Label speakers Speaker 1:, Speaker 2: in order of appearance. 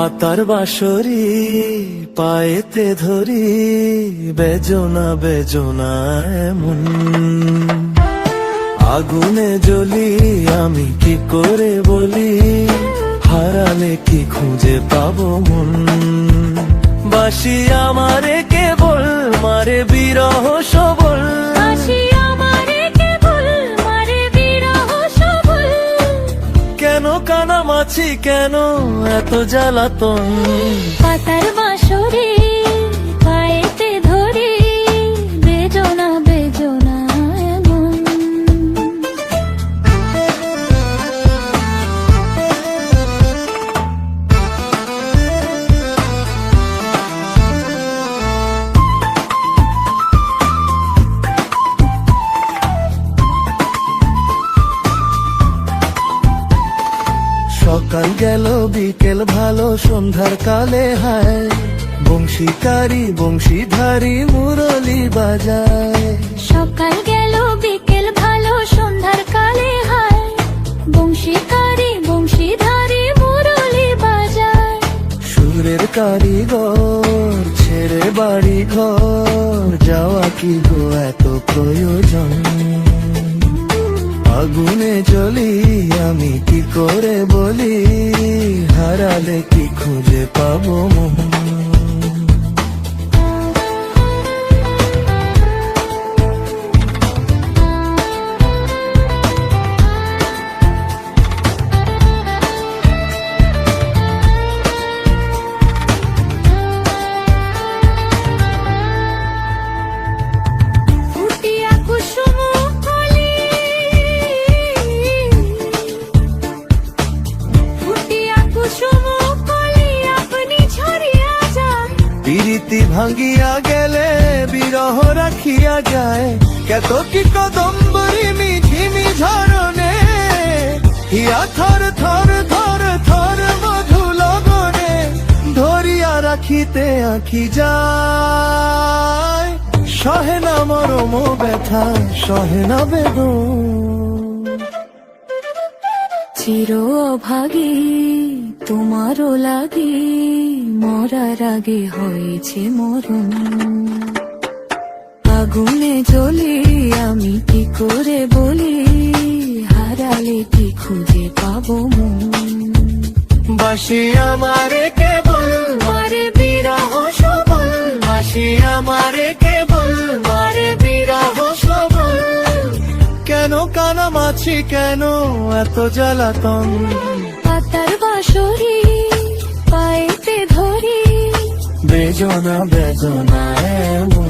Speaker 1: পাতার বাঁশরি পায়েতে ধরি, বেজনা বেজনা এমন। আগুনে জ্বলি আমি কি করে বলি, হারালে কি খুঁজে পাবো মন। বাসি আমারে কেবল মারে বিরহ সবল, কেন কানামাছি কেন এত জ্বালাতন।
Speaker 2: পাতার বাঁশরি পায়েতে ধরি, বেজনা বেজনা এমন।
Speaker 1: সকাল গেল বিকেল ভালো সন্ধ্যার কালে হায়, বংশীকারী বংশীধারী মুরলি বাজায়।
Speaker 2: সকাল গেল বিকেল ভালো সন্ধ্যার কালে হায়, বংশীকারী বংশীধারী মুরলি বাজায়।
Speaker 1: সুরের কারিগর ছেড়ে বাড়ি ঘর, যাওয়া কি গো এত প্রয়োজন। আগুনে জ্বলি আমি কি করে বলি, হারালে কি খুঁজে পাবো মন। প্রীতি ভাঙ্গিয়া গেলে বিরহ রাখিয়া যায়, কত কি কদম্বরী মিঝিমি ঝরনে, হিয়া থর থর থর থর মধু লগনে, ধরিয়া রাখিতে আঁখি যায়। সহে না মরম ব্যথা সহে না বেদন।
Speaker 2: চির অভাগী তোমারও লাগি, মরার আগে হয়েছে মরণ। আগুনে জ্বলি আমি কি করে বলি, হারালে কি খুঁজে পাবো মন।
Speaker 1: বাসি আমারে কেবল মারে বিরহ সবল, বাসি আমারে কেবল মারে বিরহ সবল, কেন কানামাছি কেন এত জ্বালাতন।
Speaker 2: পাতার বাঁশরি পায়েতে ধরি,
Speaker 1: বেজনা বেজনা এমন।